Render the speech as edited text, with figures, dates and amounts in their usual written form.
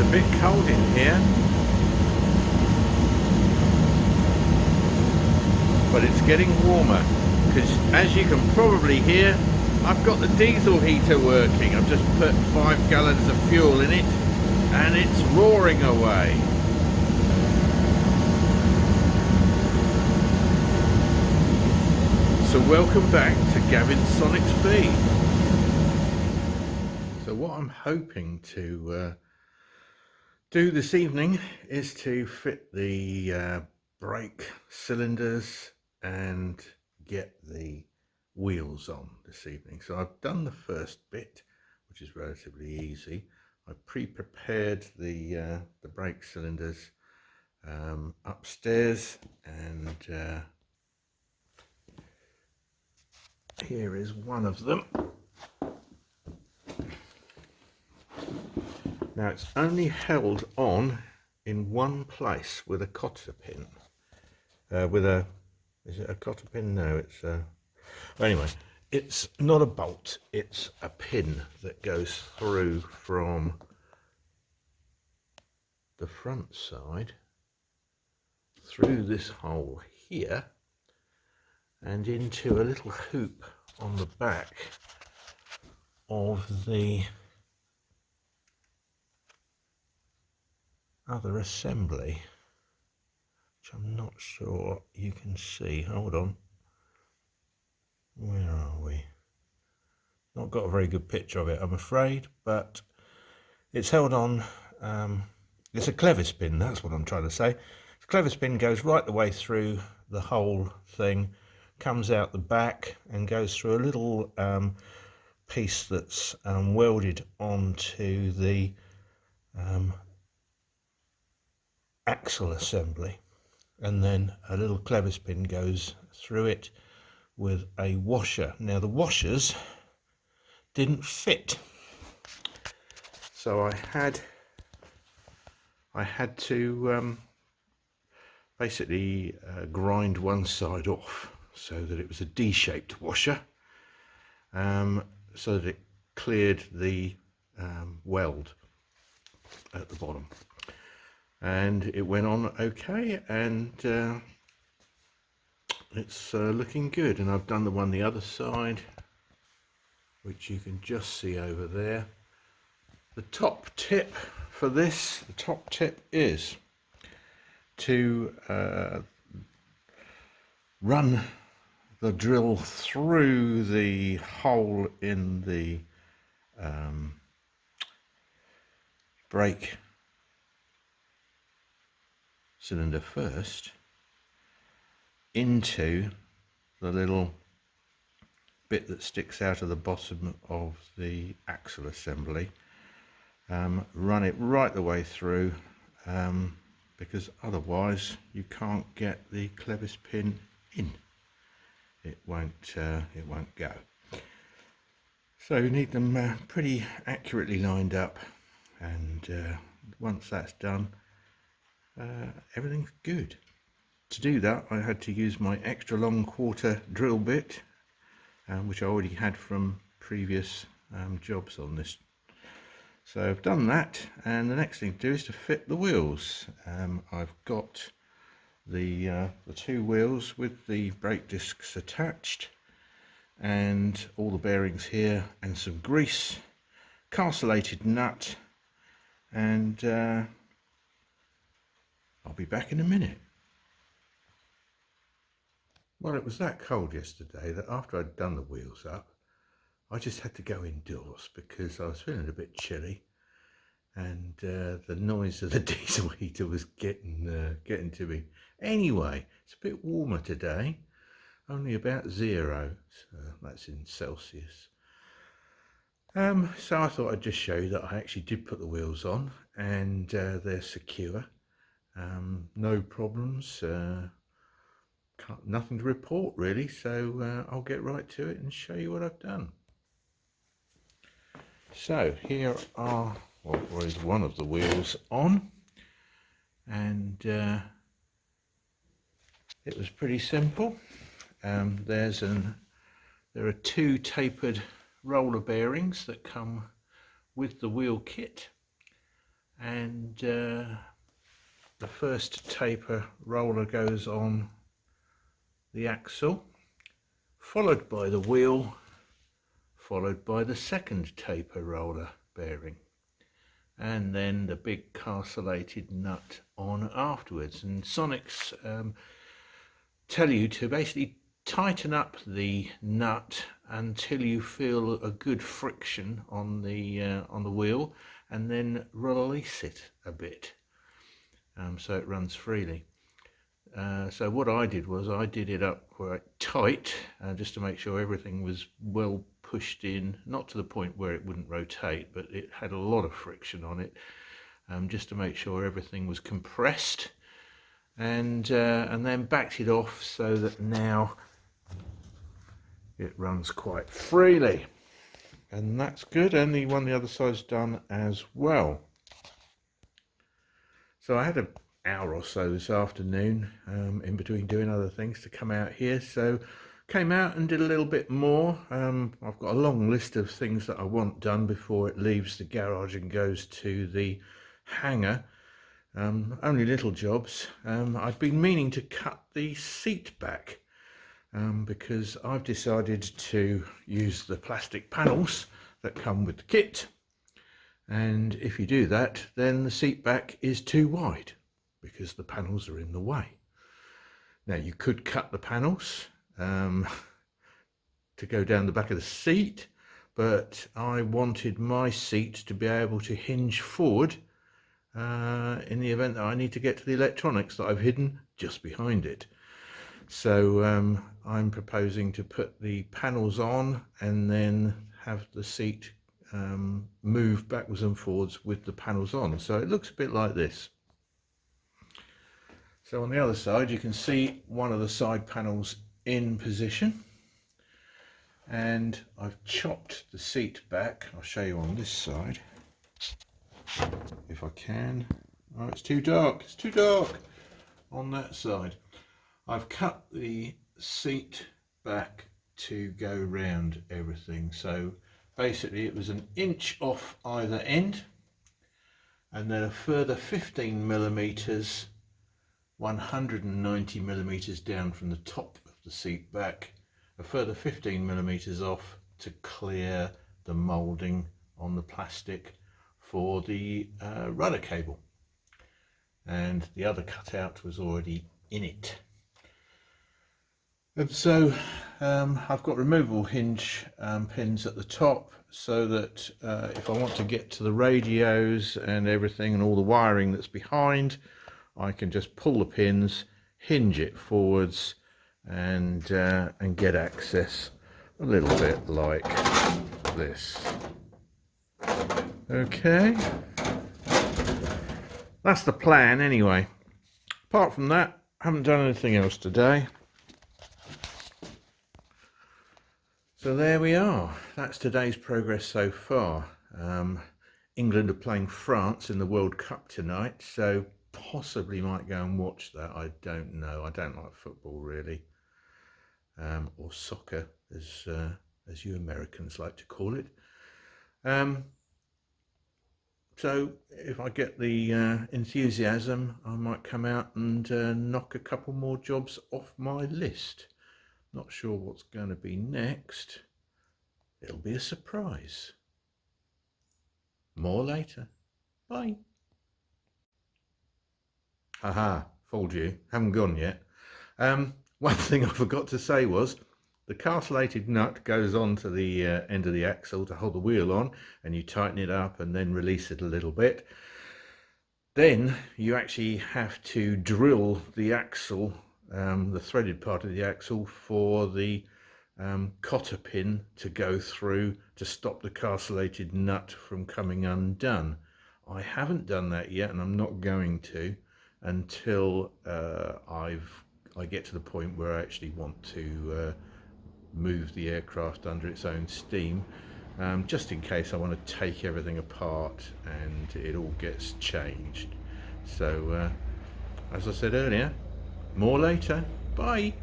It's a bit cold in here, but it's getting warmer because, as you can probably hear, I've got the diesel heater working. I've just put 5 gallons of fuel in it and it's roaring away. So welcome back to Gavin's Sonex B. So what I'm hoping to do this evening is to fit the brake cylinders and get the wheels on this evening. So I've done the first bit, which is relatively easy. I pre-prepared the brake cylinders upstairs, and here is one of them. Now it's only held on in one place with a cotter pin. Is it a cotter pin? No, it's anyway, it's not a bolt, it's a pin that goes through from the front side through this hole here and into a little hoop on the back of the other assembly, which I'm not sure you can see. Hold on, where are we? Not got a very good picture of it, I'm afraid, but it's held on. It's a clevis pin, that's what I'm trying to say. The clevis pin goes right the way through the whole thing, comes out the back and goes through a little piece that's welded onto the axle assembly, and then a little clevis pin goes through it with a washer. Now the washers didn't fit, so I had to basically grind one side off so that it was a D-shaped washer, so that it cleared the weld at the bottom, and it went on okay, and it's looking good. And I've done the one the other side, which you can just see over there. The top tip for this, the top tip is to run the drill through the hole in the brake cylinder first into the little bit that sticks out of the bottom of the axle assembly. Run it right the way through, because otherwise you can't get the clevis pin in. It won't go. So you need them pretty accurately lined up, and once that's done, everything's good. To do that, I had to use my extra long quarter drill bit, which I already had from previous jobs on this. So I've done that, and the next thing to do is to fit the wheels. I've got the 2 wheels with the brake discs attached, and all the bearings here, and some grease, castellated nut, and I'll be back in a minute. Well, it was that cold yesterday that after I'd done the wheels up, I just had to go indoors because I was feeling a bit chilly, and the noise of the diesel heater was getting to me. Anyway, it's a bit warmer today, only about 0, so that's in Celsius. So I thought I'd just show you that I actually did put the wheels on, and they're secure. No problems. Nothing to report really, so I'll get right to it and show you what I've done. So here are, well, is one of the wheels on, and it was pretty simple. There are 2 tapered roller bearings that come with the wheel kit, and the first taper roller goes on the axle, followed by the wheel, followed by the second taper roller bearing, and then the big carcellated nut on afterwards. And Sonex tell you to basically tighten up the nut until you feel a good friction on the wheel, and then release it a bit so it runs freely. So what I did was I did it up quite tight just to make sure everything was well pushed in, not to the point where it wouldn't rotate, but it had a lot of friction on it, just to make sure everything was compressed, and then backed it off so that now it runs quite freely, and that's good. And the other side's done as well. So I had an hour or so this afternoon in between doing other things to come out here, so came out and did a little bit more. I've got a long list of things that I want done before it leaves the garage and goes to the hangar. Only little jobs. I'd been meaning to cut the seat back because I've decided to use the plastic panels that come with the kit, and if you do that then the seat back is too wide because the panels are in the way. Now you could cut the panels to go down the back of the seat, but I wanted my seat to be able to hinge forward in the event that I need to get to the electronics that I've hidden just behind it. So I'm proposing to put the panels on and then have the seat move backwards and forwards with the panels on, so it looks a bit like this. So on the other side you can see one of the side panels in position, and I've chopped the seat back. I'll show you on this side if I can. Oh, it's too dark, it's too dark on that side. I've cut the seat back to go round everything, so basically it was an inch off either end, and then a further 15 millimeters, 190 millimeters down from the top of the seat back, a further 15 millimeters off to clear the moulding on the plastic for the rudder cable, and the other cutout was already in it. And so I've got removable hinge pins at the top, so that if I want to get to the radios and everything and all the wiring that's behind, I can just pull the pins, hinge it forwards, and get access a little bit like this. Okay, that's the plan anyway. Apart from that, I haven't done anything else today. So there we are, that's today's progress so far. England are playing France in the World Cup tonight, so possibly might go and watch that. I don't know, I don't like football really, or soccer as you Americans like to call it. So if I get the enthusiasm, I might come out and knock a couple more jobs off my list. Not sure what's going to be next. It'll be a surprise. More later. Bye. Aha, fooled you. Haven't gone yet. One thing I forgot to say was the carcellated nut goes on to the end of the axle to hold the wheel on, and you tighten it up and then release it a little bit. Then you actually have to drill the axle, the threaded part of the axle, for the cotter pin to go through to stop the carcellated nut from coming undone. I haven't done that yet, and I'm not going to until I get to the point where I actually want to move the aircraft under its own steam, just in case I want to take everything apart and it all gets changed. So as I said earlier, more later. Bye.